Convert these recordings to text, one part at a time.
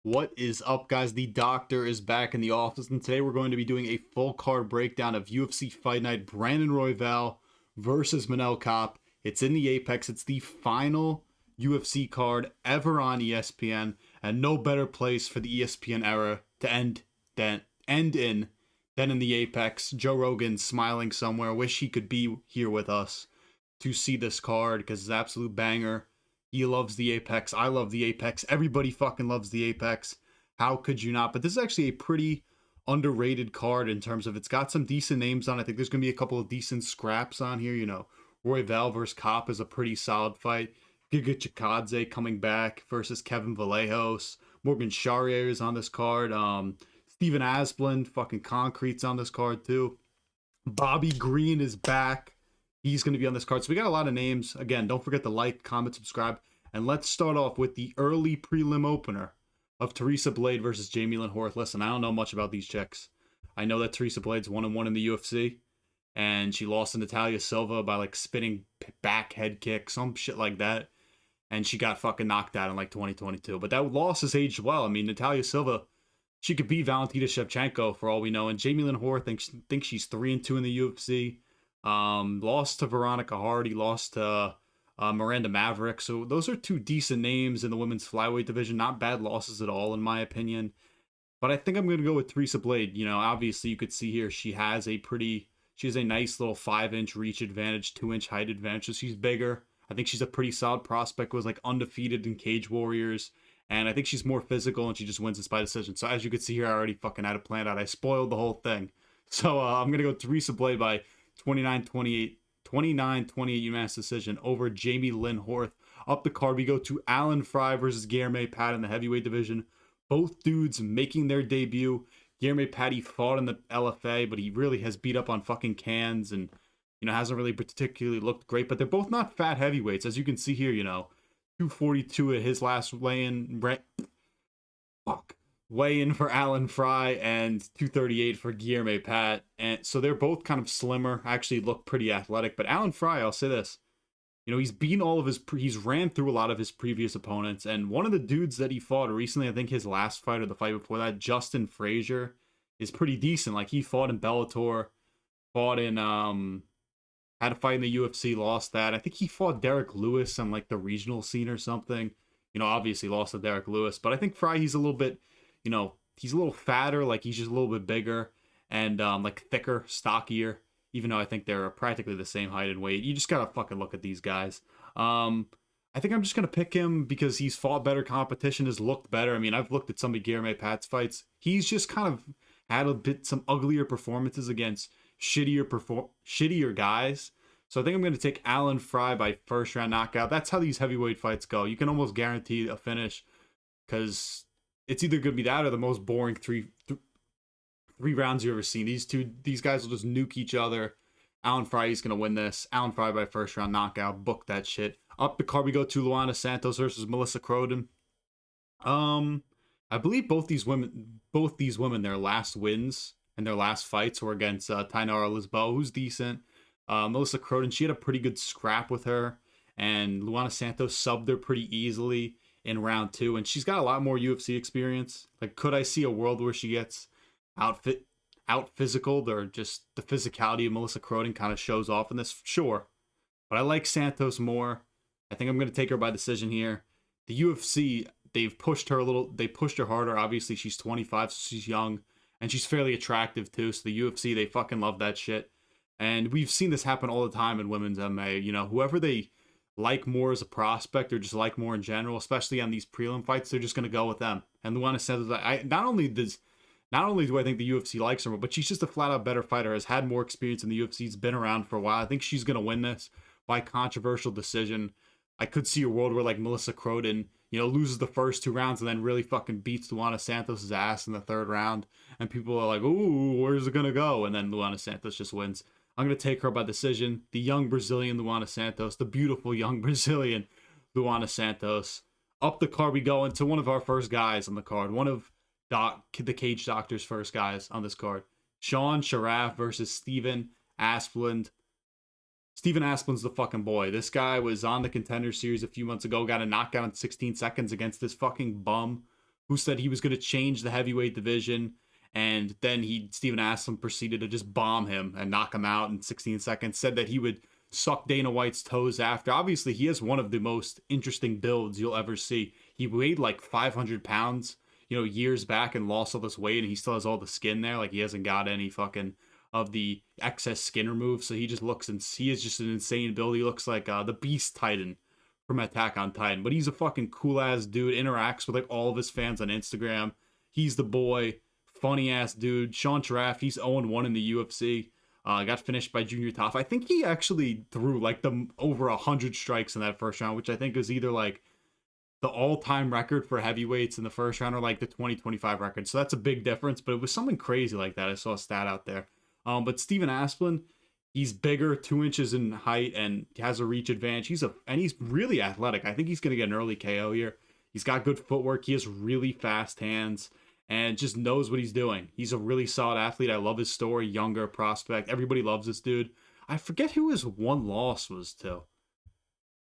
What is up, guys? The doctor is back in the office, and today we're going to be doing a full card breakdown of UFC Fight Night Brandon Royval versus Manel Kape. It's in the Apex. It's the final UFC card ever on ESPN, and no better place for the ESPN era to end in than in the Apex. Joe Rogan smiling somewhere. Wish he could be here with us to see this card because it's an absolute banger. He loves the Apex. I love the Apex. Everybody fucking loves the Apex. How could you not? But this is actually a pretty underrated card in terms of it's got some decent names on it. I think there's going to be a couple of decent scraps on here. You know, Royval versus Kape is a pretty solid fight. Giga Chikadze coming back versus Kevin Vallejos. Morgan Charrière is on this card. Steven Asplund, fucking Concrete's on this card too. Bobby Green is back. He's going to be on this card. So we got a lot of names. Again, don't forget to like, comment, subscribe. And let's start off with the early prelim opener of Teresa Blade versus Jamie Lyn Horth. Listen, I don't know much about these chicks. I know that Teresa Blade's 1-1 in the UFC. And she lost to Natalia Silva by like spinning back head kick, some shit like that. And she got fucking knocked out in like 2022. But that loss has aged well. I mean, Natalia Silva, she could beat Valentina Shevchenko for all we know. And Jamie Lyn Horth thinks she's 3-2 in the UFC. Lost to Veronica Hardy, lost to Miranda Maverick. So those are two decent names in the women's flyweight division. Not bad losses at all, in my opinion. But I think I'm going to go with Teresa Blade. You know, obviously you could see here she has a nice little 5-inch reach advantage, 2-inch height advantage. So she's bigger. I think she's a pretty solid prospect. Was like undefeated in Cage Warriors. And I think she's more physical and she just wins this by decision. So as you can see here, I already fucking had it planned out. I spoiled the whole thing. So I'm going to go Teresa Blade by 29-28 unanimous decision over Jamie Lyn Horth. Up the card, we go to Alan Frye versus Guilherme Pat in the heavyweight division. Both dudes making their debut. Guilherme Pat fought in the LFA, but he really has beat up on fucking cans and, you know, hasn't really particularly looked great. But they're both not fat heavyweights. As you can see here, you know, 242 at his last weigh-in. Weigh-in for Alan Frye and 238 for Guilherme Pat. And so they're both kind of slimmer, actually look pretty athletic. But Alan Frye, I'll say this, you know, he's beaten all of his, he's ran through a lot of his previous opponents. And one of the dudes that he fought recently, I think his last fight or the fight before that, Justin Frazier, is pretty decent. Like he fought in Bellator, fought in, had a fight in the UFC, lost that. I think he fought Derek Lewis on like the regional scene or something. You know, obviously lost to Derek Lewis. But I think Frye, he's a little bit, you know, he's a little fatter, like he's just a little bit bigger and like thicker, stockier, even though I think they're practically the same height and weight. You just gotta fucking look at these guys. I think I'm just gonna pick him because he's fought better competition, has looked better. I mean, I've looked at some of Guilherme Pat's fights. He's just kind of had some uglier performances against shittier guys. So I think I'm gonna take Alan Frye by first round knockout. That's how these heavyweight fights go. You can almost guarantee a finish because it's either going to be that or the most boring three rounds you've ever seen. These guys will just nuke each other. Alan Frye is going to win this. Alan Frye by first round knockout. Book that shit. Up the card we go to Luana Santos versus Melissa Croden. I believe both these women, their last wins and their last fights were against Tainara Lisboa, who's decent. Melissa Croden, she had a pretty good scrap with her, and Luana Santos subbed her pretty easily in round 2, and she's got a lot more UFC experience. Like, could I see a world where she gets out physicaled, or just the physicality of Melissa Croden kind of shows off in this? Sure. But I like Santos more. I think I'm going to take her by decision here. The UFC, they pushed her harder. Obviously, she's 25, so she's young, and she's fairly attractive too. So the UFC, they fucking love that shit. And we've seen this happen all the time in women's MMA. You know, whoever they like more as a prospect or just like more in general, especially on these prelim fights, they're just going to go with them. And Luana Santos, not only do I think the UFC likes her, but she's just a flat out better fighter, has had more experience in the UFC, has been around for a while. I think she's going to win this by controversial decision. I could see a world where like Melissa Croden, you know, loses the first 2 rounds and then really fucking beats Luana Santos' ass in the 3rd round. And people are like, ooh, where's it going to go? And then Luana Santos just wins. I'm going to take her by decision. The young Brazilian Luana Santos, the beautiful young Brazilian Luana Santos. Up the card we go into one of our first guys on the card. One of the Cage Doctor's first guys on this card. Sean Sharaf versus Steven Asplund. Steven Asplund's the fucking boy. This guy was on the Contender Series a few months ago, got a knockout in 16 seconds against this fucking bum who said he was going to change the heavyweight division. And then Steven Asplund proceeded to just bomb him and knock him out in 16 seconds. Said that he would suck Dana White's toes after. Obviously, he has one of the most interesting builds you'll ever see. He weighed like 500 pounds, years back and lost all this weight, and he still has all the skin there. Like, he hasn't got any fucking of the excess skin removed. So he just looks, and he is just an insane build. He looks like the Beast Titan from Attack on Titan. But he's a fucking cool-ass dude, interacts with like all of his fans on Instagram. He's the boy. Funny ass dude. Sean Sharaf, he's 0-1 in the UFC. Got finished by Junior Top. I think he actually threw like over 100 strikes in that first round, which I think is either like the all-time record for heavyweights in the first round or like the 2025 record. So that's a big difference, but it was something crazy like that. I saw a stat out there. But Steven Asplund, he's bigger, 2 inches in height, and has a reach advantage. And he's really athletic. I think he's going to get an early KO here. He's got good footwork. He has really fast hands and just knows what he's doing. He's a really solid athlete. I love his story. Younger prospect. Everybody loves this dude. I forget who his one loss was to.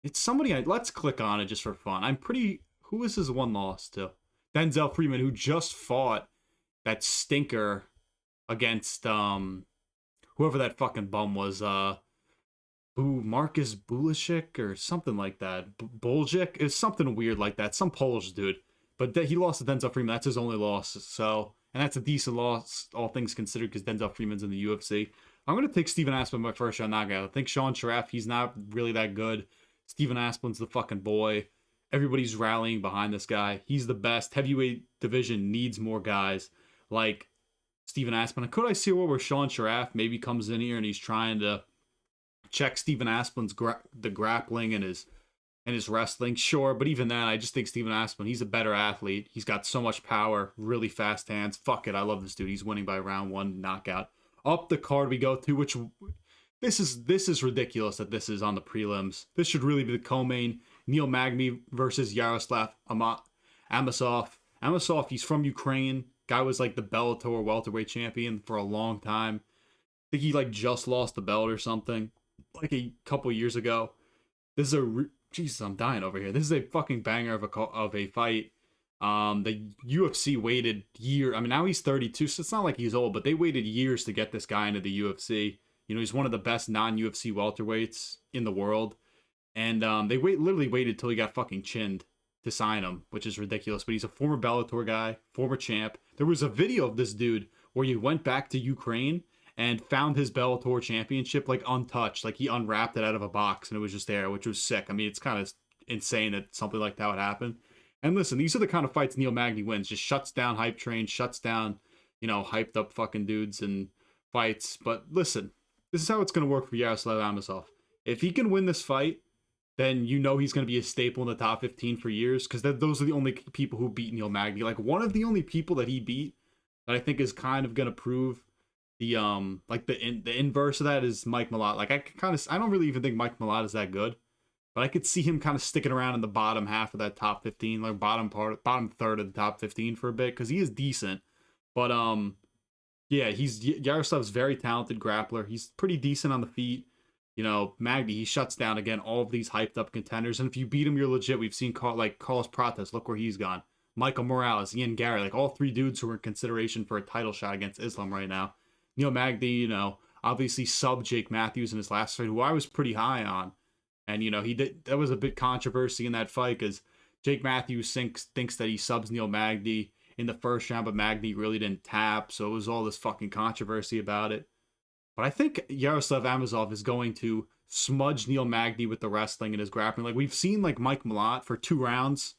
It's somebody. Let's click on it just for fun. Who is his one loss to? Denzel Freeman, who just fought that stinker against whoever that fucking bum was. Marcus Bulishik or something like that. Buljic. It's something weird like that. Some Polish dude. But he lost to Denzel Freeman. That's his only loss. So, and that's a decent loss, all things considered, because Denzel Freeman's in the UFC. I'm going to take Steven Asplund my first round knockout. I think Sean Sharaf, he's not really that good. Steven Asplund's the fucking boy. Everybody's rallying behind this guy. He's the best. Heavyweight division needs more guys like Steven Asplund. Could I see where Sean Sharaf maybe comes in here and he's trying to check Steven Asplund's the grappling and his wrestling? Sure, but even then, I just think Steven Asplund, he's a better athlete. He's got so much power, really fast hands. Fuck it, I love this dude. He's winning by round 1 knockout. Up the card we go to, which this is ridiculous that this is on the prelims. This should really be the co-main. Neil Magny versus Yaroslav Amosov. Amosov, he's from Ukraine. Guy was like the Bellator welterweight champion for a long time. I think he like just lost the belt or something like a couple years ago. This is Jesus, I'm dying over here. This is a fucking banger of a fight. The UFC waited years. I mean, now he's 32, so it's not like he's old, but they waited years to get this guy into the UFC. He's one of the best non-UFC welterweights in the world. And they literally waited till he got fucking chinned to sign him, which is ridiculous. But he's a former Bellator guy, former champ. There was a video of this dude where he went back to Ukraine and found his Bellator championship like untouched. Like he unwrapped it out of a box and it was just there, which was sick. I mean, it's kind of insane that something like that would happen. And listen, these are the kind of fights Neil Magny wins. Just shuts down hype train, shuts down, hyped up fucking dudes and fights. But listen, this is how it's going to work for Yaroslav Amosov. If he can win this fight, then he's going to be a staple in the top 15 for years, because those are the only people who beat Neil Magny. Like, one of the only people that he beat that I think is kind of going to prove the inverse of that is Mike Malott. Like, I don't really even think Mike Malott is that good, but I could see him kind of sticking around in the bottom half of that top 15, like bottom third of the top 15 for a bit, because he is decent. But yeah, Yaroslav's very talented grappler. He's pretty decent on the feet. Magny, he shuts down, again, all of these hyped up contenders. And if you beat him, you're legit. We've seen Carlos Prates, look where he's gone. Michael Morales, Ian Gary, like all 3 dudes who are in consideration for a title shot against Islam right now. Neil Magny, obviously sub Jake Matthews in his last fight, who I was pretty high on. And, there was a bit controversy in that fight because Jake Matthews thinks that he subs Neil Magny in the first round, but Magny really didn't tap. So it was all this fucking controversy about it. But I think Yaroslav Amosov is going to smudge Neil Magny with the wrestling and his grappling. Like, we've seen like Mike Malott for 2 rounds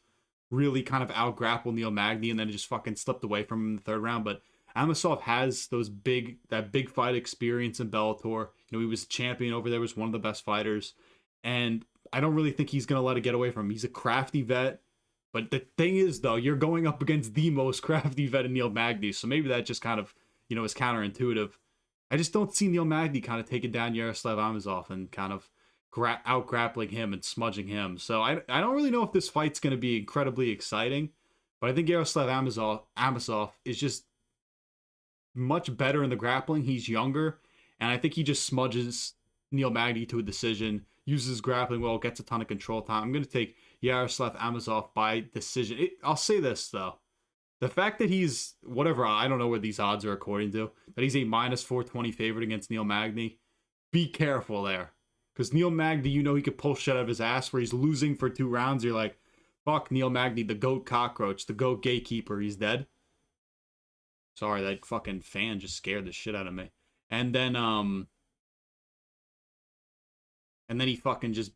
really kind of out-grapple Neil Magny and then just fucking slipped away from him in the 3rd round. But Amosov has that big fight experience in Bellator. He was champion over there, was one of the best fighters. And I don't really think he's going to let it get away from him. He's a crafty vet. But the thing is, though, you're going up against the most crafty vet in Neil Magny. So maybe that just kind of, is counterintuitive. I just don't see Neil Magny kind of taking down Yaroslav Amosov and kind of out-grappling him and smudging him. So I don't really know if this fight's going to be incredibly exciting, but I think Yaroslav Amosov is just much better in the grappling. He's younger, and I think he just smudges Neil Magny to a decision, uses grappling well, gets a ton of control time. I'm going to take Yaroslav Amosov by decision. I'll say this, though. The fact that he's, whatever, I don't know what these odds are according to, that he's a minus 420 favorite against Neil Magny, be careful there. Because Neil Magny, you know he could pull shit out of his ass where he's losing for 2 rounds. You're like, fuck Neil Magny, the GOAT cockroach, the GOAT gatekeeper, he's dead. Sorry, that fucking fan just scared the shit out of me. And then he fucking just,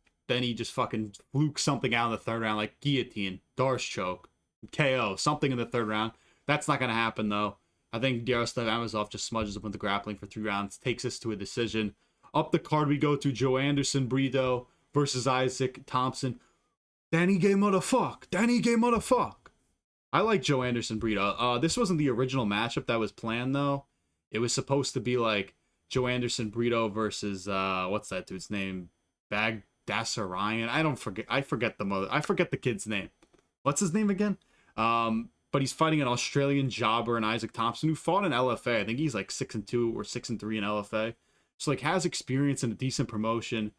fucking flukes something out in the 3rd round, like guillotine, Darce choke, KO, something in the 3rd round. That's not going to happen, though. I think Yaroslav Amosov just smudges up with the grappling for 3 rounds, takes us to a decision. Up the card we go to Joe Anderson Brito versus Isaac Thomson. Danny gay motherfuck. Danny gay motherfuck. I like Joe Anderson Brito. This wasn't the original matchup that was planned, though. It was supposed to be like Joe Anderson Brito versus, what's that dude's name? Bagdasarian. I forget the kid's name. What's his name again? But he's fighting an Australian jobber and Isaac Thomson, who fought in LFA. I think he's like 6-2 or 6-3 in LFA. So like has experience in a decent promotion.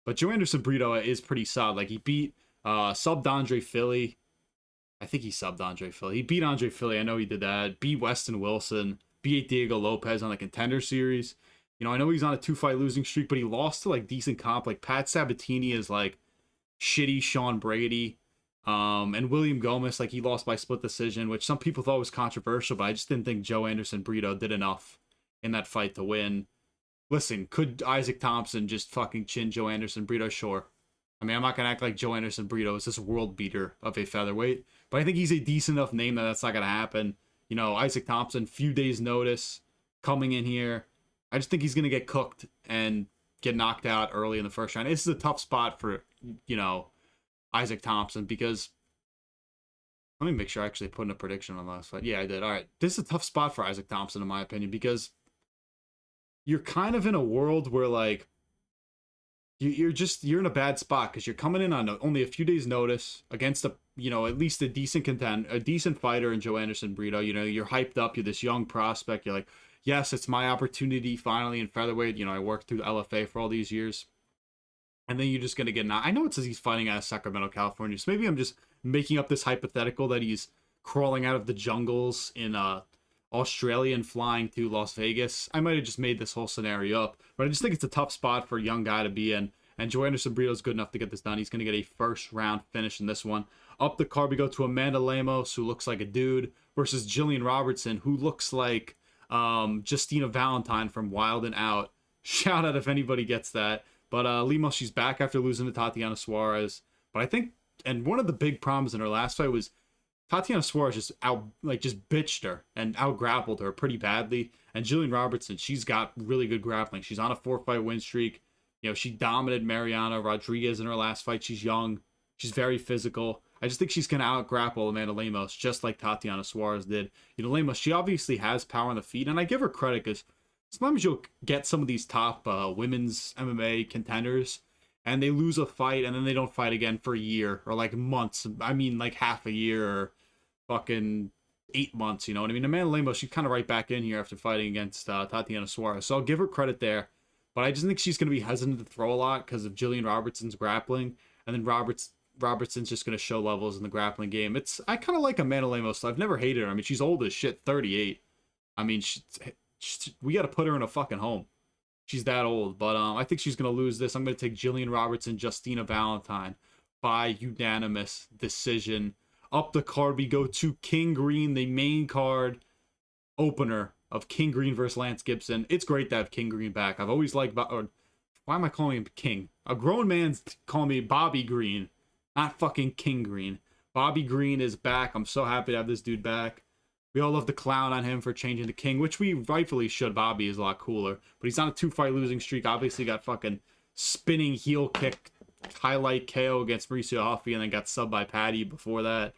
But Joe Anderson Brito is pretty solid. Like he beat subbed Andre Philly. I think he subbed Andre Philly. He beat Andre Philly. I know he did that. Beat Weston Wilson. Beat Diego Lopez on the Contender Series. You know, I know he's on a 2-fight losing streak, but he lost to like decent comp. Like Pat Sabatini is like shitty Sean Brady. And William Gomez, like he lost by split decision, which some people thought was controversial, but I just didn't think Joe Anderson Brito did enough in that fight to win. Listen, could Isaac Thomson just fucking chin Joe Anderson Brito? Sure. I mean, I'm not going to act like Joe Anderson Brito is this world beater of a featherweight, but I think he's a decent enough name that that's not going to happen. You know, Isaac Thomson, few days notice, coming in here. I just think he's going to get cooked and get knocked out early in the 1st round. This is a tough spot for, you know, Isaac Thomson, because let me make sure I actually put in a prediction on the last fight. Yeah, I did. All right. This is a tough spot for Isaac Thomson, in my opinion, because you're kind of in a world where, like, you're in a bad spot because you're coming in on only a few days' notice against a, you know, at least a decent fighter in Joe Anderson Brito. You know, you're hyped up. You're this young prospect. You're like, yes, it's my opportunity finally in featherweight. You know, I worked through the LFA for all these years. And then you're just going to get knocked. I know it says he's fighting out of Sacramento, California. So maybe I'm just making up this hypothetical that he's crawling out of the jungles in Australia and flying to Las Vegas. I might have just made this whole scenario up. But I just think it's a tough spot for a young guy to be in. And Joe Anderson Brito is good enough to get this done. He's going to get a 1st round finish in this one. Up the card, we go to Amanda Lemos, who looks like a dude, versus Jillian Robertson, who looks like Justina Valentine from Wild and Out. Shout out if anybody gets that. But Lemos, she's back after losing to Tatiana Suarez. But I think, and one of the big problems in her last fight was Tatiana Suarez just bitched her and out-grappled her pretty badly. And Jillian Robertson, she's got really good grappling. She's on a 4-fight win streak. You know, she dominated Mariana Rodriguez in her last fight. She's young. She's very physical. I just think she's going to out-grapple Amanda Lemos, just like Tatiana Suarez did. You know, Lemos, she obviously has power on the feet, and I give her credit because sometimes you'll get some of these top women's MMA contenders, and they lose a fight, and then they don't fight again for a year, or like months. I mean, like half a year, or fucking 8 months, you know what I mean? Amanda Lemos, she's kind of right back in here after fighting against Tatiana Suarez, so I'll give her credit there. But I just think she's going to be hesitant to throw a lot because of Jillian Robertson's grappling, and then Robertson's just going to show levels in the grappling game. I kind of like Amanda Lemos. I've never hated her. I mean, she's old as shit, 38. I mean, we got to put her in a fucking home. She's that old. But I think she's going to lose this. I'm going to take Jillian Robertson, Justina Valentine by unanimous decision. Up the card, we go to King Green, the main card opener of King Green versus Lance Gibson. It's great to have King Green back. I've always liked, or why am I calling him King? A grown man's calling me Bobby Green, not fucking King Green. Bobby Green is back. I'm so happy to have this dude back. We all love the clown on him for changing to King, which we rightfully should. Bobby is a lot cooler. But he's on a 2-fight losing streak. Obviously got fucking spinning heel kick, highlight KO against Mauricio Huffy, and then got subbed by Patty before that.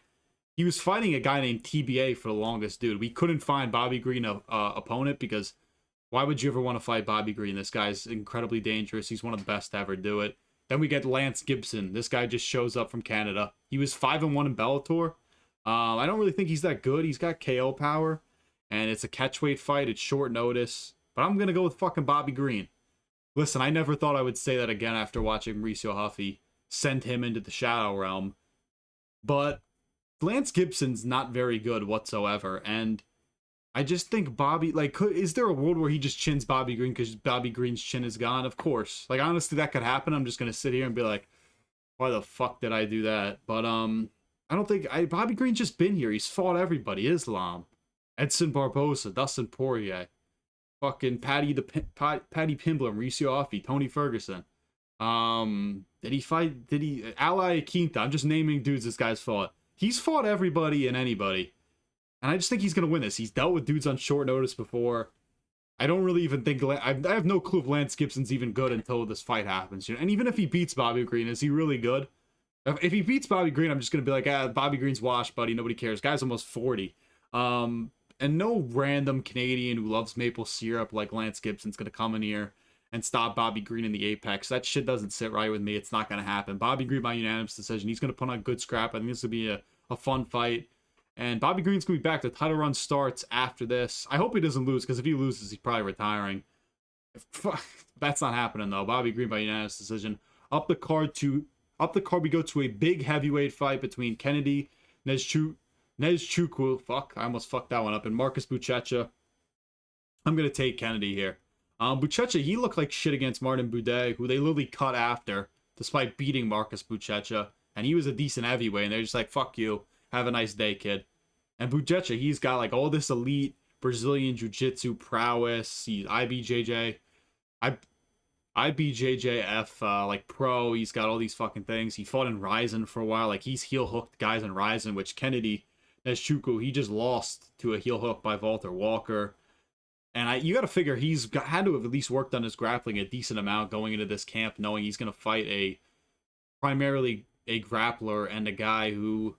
He was fighting a guy named TBA for the longest, dude. We couldn't find Bobby Green a opponent because why would you ever want to fight Bobby Green? This guy's incredibly dangerous. He's one of the best to ever do it. Then we get Lance Gibson. This guy just shows up from Canada. He was 5-1 in Bellator. I don't really think he's that good. He's got KO power, and it's a catchweight fight. It's short notice, but I'm going to go with fucking Bobby Green. Listen, I never thought I would say that again after watching Mauricio Huffy send him into the shadow realm, but Lance Gibson's not very good whatsoever, and I just think Bobby, like, is there a world where he just chins Bobby Green because Bobby Green's chin is gone? Of course. Like, honestly, that could happen. I'm just gonna sit here and be like, why the fuck did I do that? But I don't think Bobby Green's just been here. He's fought everybody. Islam, Edson Barbosa, Dustin Poirier, fucking Patty Pimblett, Mauricio Offie, Tony Ferguson. Did he Ally Quinta? I'm just naming dudes this guy's fought. He's fought everybody and anybody. And I just think he's going to win this. He's dealt with dudes on short notice before. I don't really even think... I have no clue if Lance Gibson's even good until this fight happens. You know? And even if he beats Bobby Green, is he really good? If he beats Bobby Green, I'm just going to be like, Bobby Green's washed, buddy. Nobody cares. Guy's almost 40. And no random Canadian who loves maple syrup like Lance Gibson's going to come in here and stop Bobby Green in the Apex. That shit doesn't sit right with me. It's not going to happen. Bobby Green by unanimous decision. He's going to put on a good scrap. I think this will be a fun fight. And Bobby Green's going to be back. The title run starts after this. I hope he doesn't lose, because if he loses, he's probably retiring. That's not happening, though. Bobby Green by unanimous decision. Up the card, we go to a big heavyweight fight between Kennedy Nzechukwu. Fuck, I almost fucked that one up. And Marcus Buchecha. I'm going to take Kennedy here. Buchecha, he looked like shit against Martin Buday, who they literally cut after, despite beating Marcus Buchecha. And he was a decent heavyweight, and they're just like, fuck you. Have a nice day, kid. And Buchecha, he's got like all this elite Brazilian jiu-jitsu prowess. He's IBJJF like pro. He's got all these fucking things. He fought in Ryzen for a while. Like, he's heel hooked guys in Ryzen, which Kennedy Nzechukwu, he just lost to a heel hook by Walter Walker. And you got to figure had to have at least worked on his grappling a decent amount going into this camp, knowing he's going to fight primarily a grappler and a guy who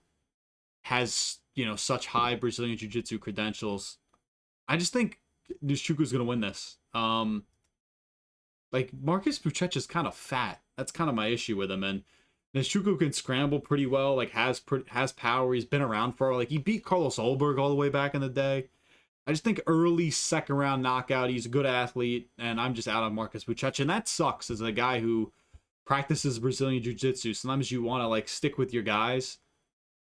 has, you know, such high Brazilian Jiu-Jitsu credentials. I just think Nzechukwu going to win this. Like, Marcus Buchecha's kind of fat. That's kind of my issue with him. And Nzechukwu can scramble pretty well, like, has power. He's been around for, like, he beat Carlos Ulberg all the way back in the day. I just think early second round knockout, he's a good athlete, and I'm just out on Marcus Buchecha. And that sucks as a guy who practices Brazilian Jiu-Jitsu. Sometimes you want to, like, stick with your guys.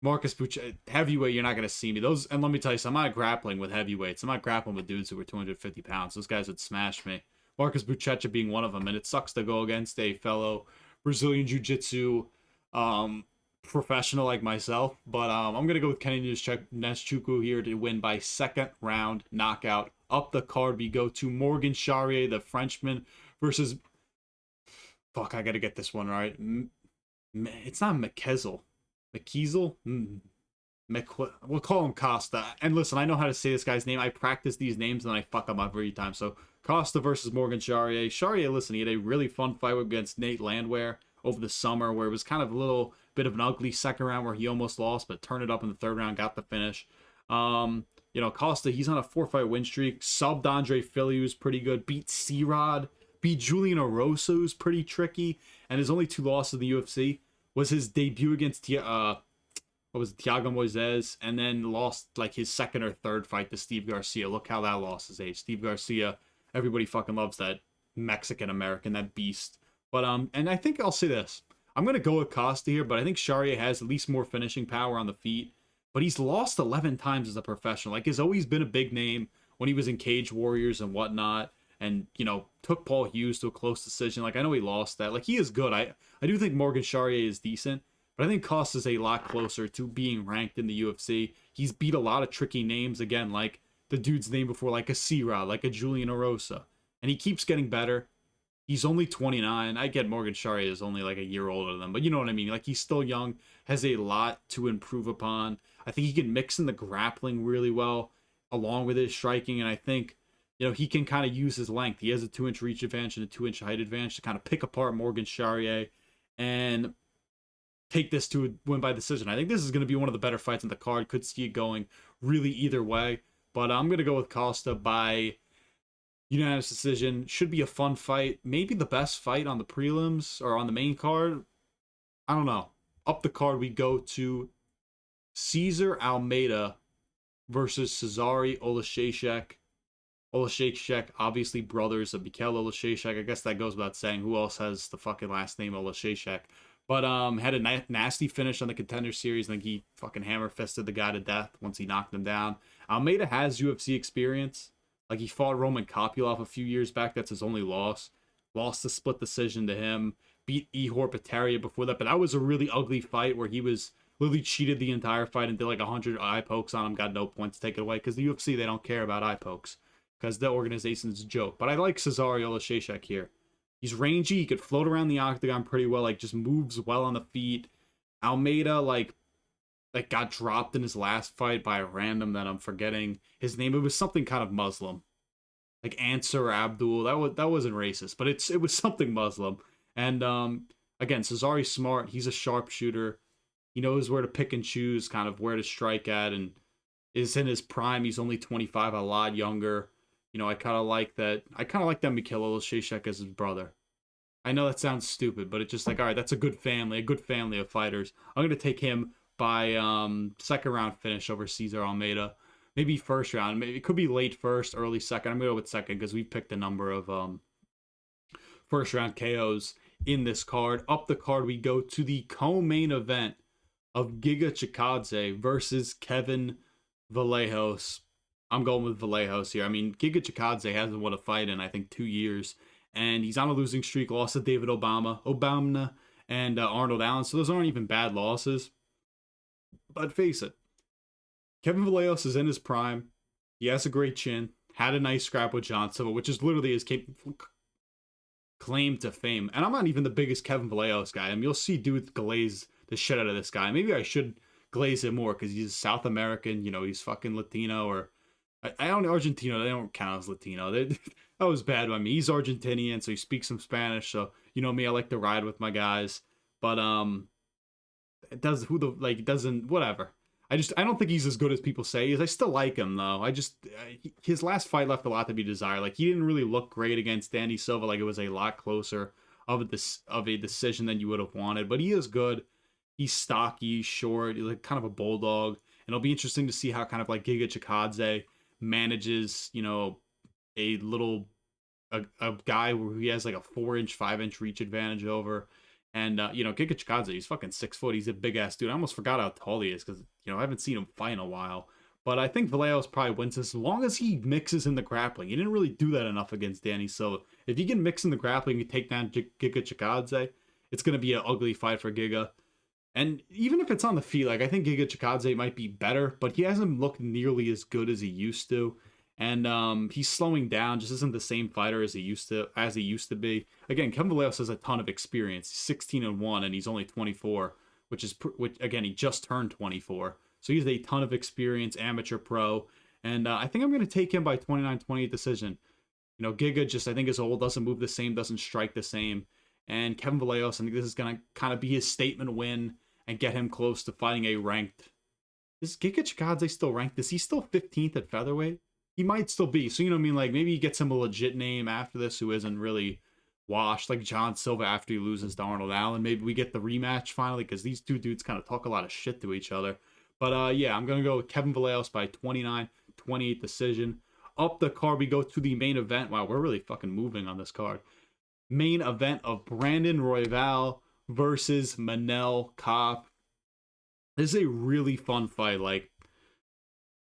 Marcus Buchecha, heavyweight, you're not going to see me. And let me tell you something, I'm not grappling with heavyweights. I'm not grappling with dudes who were 250 pounds. Those guys would smash me. Marcus Buchecha being one of them, and it sucks to go against a fellow Brazilian Jiu-Jitsu professional like myself, but I'm going to go with Kennedy Nzechukwu here to win by second round knockout. Up the card, we go to Morgan Charrière, the Frenchman, versus... Fuck, I got to get this one right. It's not McKezel. McKezel? We'll call him Costa. And listen, I know how to say this guy's name. I practice these names and I fuck them up every time. So Costa versus Morgan Charrière. Charrière, listen, he had a really fun fight against Nate Landwehr over the summer, where it was kind of a little bit of an ugly second round where he almost lost, but turned it up in the third round, got the finish. You know, Costa, he's on a 4-fight win streak. Subbed Andre Philly, who's pretty good. Beat C-Rod. Beat Julian Erosa, who's pretty tricky. And his only 2 losses in the UFC was his debut against Thiago Moises, and then lost like his second or third fight to Steve Garcia. Look how that loss is aged. Steve Garcia, everybody fucking loves that Mexican-American, that beast. But, and I think I'll say this. I'm going to go with Costa here, but I think Charrière has at least more finishing power on the feet. But he's lost 11 times as a professional. Like, he's always been a big name when he was in Cage Warriors and whatnot. And, you know, took Paul Hughes to a close decision. Like, I know he lost that. Like, he is good. I do think Morgan Charrière is decent. But I think Costa's a lot closer to being ranked in the UFC. He's beat a lot of tricky names, again, like the dude's name before, like a C-Rod, like a Julian Erosa. And he keeps getting better. He's only 29. I get Morgan Charrière is only like a year older than them, but you know what I mean? Like, he's still young, has a lot to improve upon. I think he can mix in the grappling really well along with his striking, and I think, you know, he can kind of use his length. He has a 2-inch reach advantage and a 2-inch height advantage to kind of pick apart Morgan Charrière and take this to a win by decision. I think this is going to be one of the better fights on the card. Could see it going really either way, but I'm going to go with Costa by unanimous decision. Should be a fun fight. Maybe the best fight on the prelims or on the main card. I don't know. Up the card, we go to Cesar Almeida versus Cezary Oleksiejczuk. Oleksiejczuk, obviously brothers of Mikel Oleksiejczuk. I guess that goes without saying. Who else has the fucking last name Oleksiejczuk? But had a nasty finish on the Contender Series. I think he fucking hammer fisted the guy to death once he knocked him down. Almeida has UFC experience. Like, he fought Roman Kopylov a few years back. That's his only loss. Lost a split decision to him. Beat Ihor Potieria before that. But that was a really ugly fight where he was literally cheated the entire fight and did like 100 eye pokes on him. Got no points taken away. Because the UFC, they don't care about eye pokes. Because the organization's a joke. But I like Cezary Oleksiejczuk here. He's rangy. He could float around the octagon pretty well. Like, just moves well on the feet. Almeida, like got dropped in his last fight by a random that I'm forgetting his name. It was something kind of Muslim. Like Ansar Abdul. That wasn't racist, but it was something Muslim. And again, Cesary's smart. He's a sharpshooter. He knows where to pick and choose, kind of where to strike at, and is in his prime. He's only 25, a lot younger. You know, I kind of like that. I kind of like that Mikhail Oleksiejczuk as his brother. I know that sounds stupid, but it's just like, all right, that's a good family of fighters. I'm going to take him by second round finish over Cesar Almeida. Maybe first round. Maybe it could be late first, early second. I'm going to go with second because we've picked a number of first round KOs in this card. Up the card, we go to the co-main event of Giga Chikadze versus Kevin Vallejos. I'm going with Vallejos here. I mean, Giga Chikadze hasn't won a fight in, I think, 2 years. And he's on a losing streak. Lost to David Obama, and Arnold Allen. So those aren't even bad losses. But face it, Kevin Vallejos is in his prime. He has a great chin. Had a nice scrap with John Silva, which is literally his claim to fame. And I'm not even the biggest Kevin Vallejos guy. I mean, you'll see dudes glaze the shit out of this guy. Maybe I should glaze him more because he's South American. You know, he's fucking Latino, or I don't know, Argentino. They don't count as Latino. That was bad by me. He's Argentinian, so he speaks some Spanish. So, you know me, I like to ride with my guys. But it doesn't whatever. I don't think he's as good as people say he is. I still like him though. His last fight left a lot to be desired. Like, he didn't really look great against Danny Silva. Like, it was a lot closer of a decision than you would have wanted. But he is good. He's stocky, short, he's like kind of a bulldog. And it'll be interesting to see how kind of like Giga Chikadze manages, you know, a guy where he has like a 4-inch, 5-inch reach advantage over. And, you know, Giga Chikadze, he's fucking 6 foot. He's a big ass dude. I almost forgot how tall he is because, you know, I haven't seen him fight in a while. But I think Vallejos probably wins this as long as he mixes in the grappling. He didn't really do that enough against Danny Silva. If you can mix in the grappling and take down Giga Chikadze, it's going to be an ugly fight for Giga. And even if it's on the feet, like, I think Giga Chikadze might be better, but he hasn't looked nearly as good as he used to. And he's slowing down, just isn't the same fighter as he used to be. Again, Kevin Vallejos has a ton of experience. He's 16-1, and he's only 24, which again, he just turned 24. So he has a ton of experience, amateur pro. And I think I'm going to take him by 29-28 decision. You know, Giga just, I think, is old, doesn't move the same, doesn't strike the same. And Kevin Vallejos, I think this is going to kind of be his statement win and get him close to fighting a ranked. Is Giga Chikadze still ranked? Is he still 15th at featherweight? He might still be. So, you know what I mean? Like, maybe he gets him a legit name after this who isn't really washed, like John Silva after he loses to Arnold Allen. Maybe we get the rematch finally, because these two dudes kind of talk a lot of shit to each other. But, yeah, I'm going to go with Kevin Vallejos by 29-28 decision. Up the card, we go to the main event. Wow, we're really fucking moving on this card. Main event of Brandon Royval versus Manel Kape. This is a really fun fight. Like,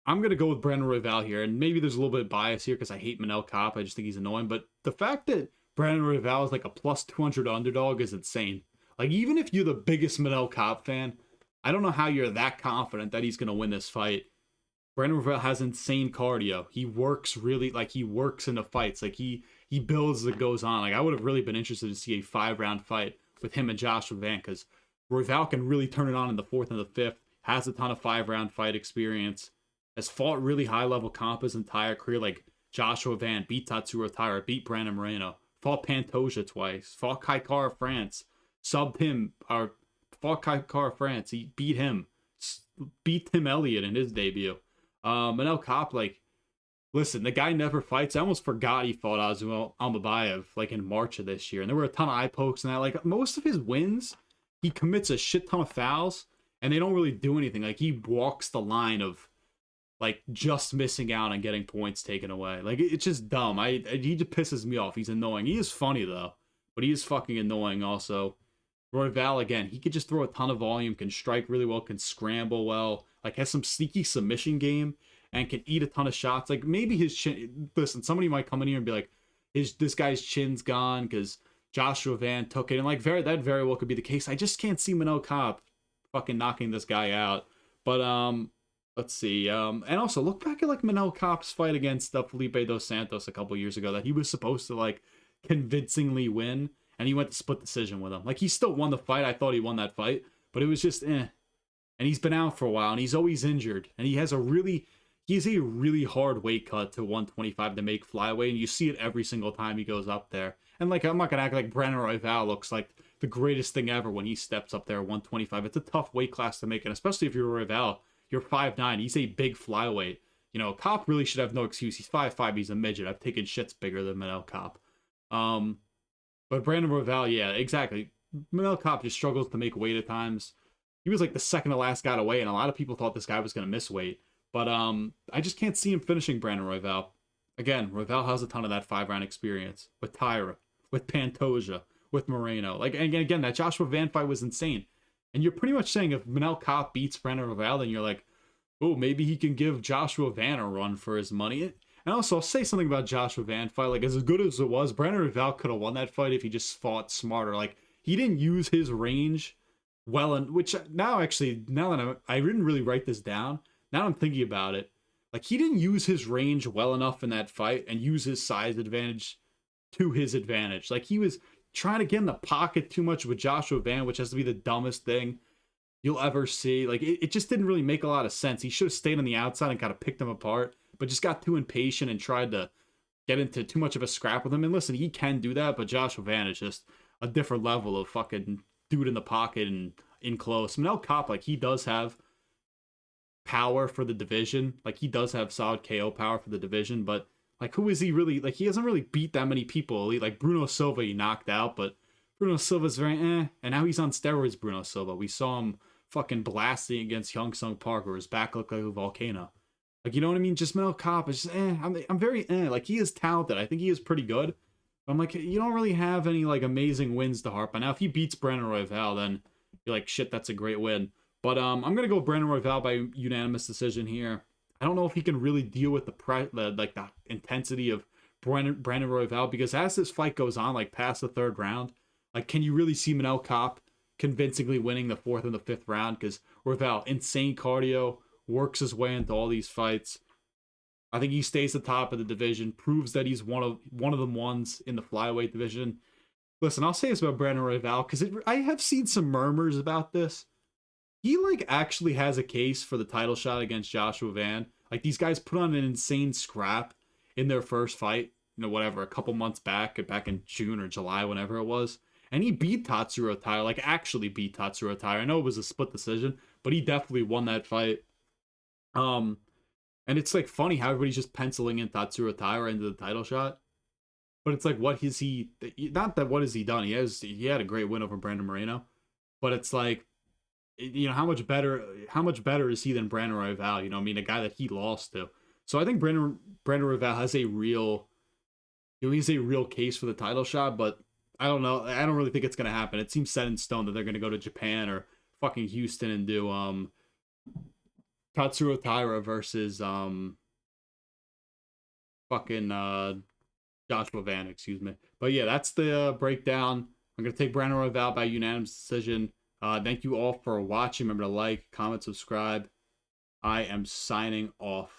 I'm going to go with Brandon Royval here, and maybe there's a little bit of bias here because I hate Manel Kape. I just think he's annoying, but the fact that Brandon Royval is like a plus 200 underdog is insane. Like, even if you're the biggest Manel Kape fan, I don't know how you're that confident that he's going to win this fight. Brandon Royval has insane cardio. He works he works in the fights. Like, he builds as it goes on. Like, I would have really been interested to see a 5-round fight with him and Joshua Van, because Royval can really turn it on in the 4th and the 5th, has a ton of 5-round fight experience, has fought really high-level comp his entire career, like Joshua Van, beat Tatsuro Taira, beat Brandon Moreno, fought Pantoja twice, fought Kai Kara France, subbed him, or fought Kai Kara France, he beat him, beat Tim Elliott in his debut. Manel Kape, like, listen, the guy never fights. I almost forgot he fought Azumel Almabayev, like, in March of this year, and there were a ton of eye pokes and that. Like, most of his wins, he commits a shit ton of fouls, and they don't really do anything. Like, he walks the line of, like, just missing out and getting points taken away. Like, it's just dumb. He just pisses me off. He's annoying. He is funny, though, but he is fucking annoying also. Royval, again, he could just throw a ton of volume, can strike really well, can scramble well, like has some sneaky submission game, and can eat a ton of shots. Like maybe his chin. Listen, somebody might come in here and be like, this guy's chin's gone because Joshua Van took it, and like that very well could be the case. I just can't see Manel Kape fucking knocking this guy out. But let's see. And also look back at like Manel Kape's fight against Felipe dos Santos a couple years ago that he was supposed to like convincingly win, and he went to split decision with him. Like he still won the fight. I thought he won that fight, but it was just And he's been out for a while, and he's always injured, and he's a really hard weight cut to 125 to make flyweight, and you see it every single time he goes up there. And like I'm not gonna act like Brandon Royval looks like the greatest thing ever when he steps up there at 125. It's a tough weight class to make, and especially if you're Royval, you're 5'9". He's a big flyweight. You know, Kape really should have no excuse. He's 5'5". He's a midget. I've taken shits bigger than Manel Kape. But Brandon Royval, yeah, exactly. Manel Kape just struggles to make weight at times. He was like the second to last guy to weigh, and a lot of people thought this guy was gonna miss weight. But I just can't see him finishing Brandon Royval. Again, Royval has a ton of that 5-round experience with Tyra, with Pantoja, with Moreno. Like, and again, that Joshua Van fight was insane. And you're pretty much saying if Manel Kape beats Brandon Royval, then you're like, oh, maybe he can give Joshua Van a run for his money. And also, I'll say something about Joshua Van fight. Like, as good as it was, Brandon Royval could have won that fight if he just fought smarter. Like, he didn't use his range well, and which now that I didn't really write this down. Now I'm thinking about it. Like, he didn't use his range well enough in that fight and use his size advantage to his advantage. Like, he was trying to get in the pocket too much with Joshua Van, which has to be the dumbest thing you'll ever see. Like, it just didn't really make a lot of sense. He should have stayed on the outside and kind of picked him apart, but just got too impatient and tried to get into too much of a scrap with him. And listen, he can do that, but Joshua Van is just a different level of fucking dude in the pocket and in close. Manel Kape, like, he does have power for the division. Like, he does have solid KO power for the division, but like, who is he really? Like, he hasn't really beat that many people. Like, Bruno Silva he knocked out, but Bruno Silva's very and now he's on steroids. Bruno Silva, we saw him fucking blasting against Hyung Sung Park, where his back looked like a volcano. Like, you know what I mean? Just Manel Kape is just I'm very like, he is talented. I think he is pretty good. But I'm like, you don't really have any like amazing wins to harp on. Now if he beats Brandon Royval, then you're like, shit, that's a great win. But I'm gonna go Brandon Royval by unanimous decision here. I don't know if he can really deal with the intensity of Brandon Royval, because as this fight goes on, like past the third round, like, can you really see Manel Kape convincingly winning the fourth and the fifth round? Because Royval, insane cardio, works his way into all these fights. I think he stays at the top of the division, proves that he's one of the ones in the flyweight division. Listen, I'll say this about Brandon Royval, because I have seen some murmurs about this. He, like, actually has a case for the title shot against Joshua Van. Like, these guys put on an insane scrap in their first fight, you know, whatever, a couple months back in June or July, whenever it was. And he beat Tatsuro Taira, like, actually beat Tatsuro Taira. I know it was a split decision, but he definitely won that fight. And it's, like, funny how everybody's just penciling in Tatsuro Taira into the title shot. But it's like, what has he... Not that what has he done. He had a great win over Brandon Moreno. But it's like, you know, how much better is he than Brandon Royval? You know, I mean, a guy that he lost to. So I think Brandon Royval has a real, you know, he's a real case for the title shot, but I don't know. I don't really think it's gonna happen. It seems set in stone that they're gonna go to Japan or fucking Houston and do Tatsuro Taira versus Joshua Van, excuse me. But yeah, that's the breakdown. I'm gonna take Brandon Royval by unanimous decision. Thank you all for watching. Remember to like, comment, subscribe. I am signing off.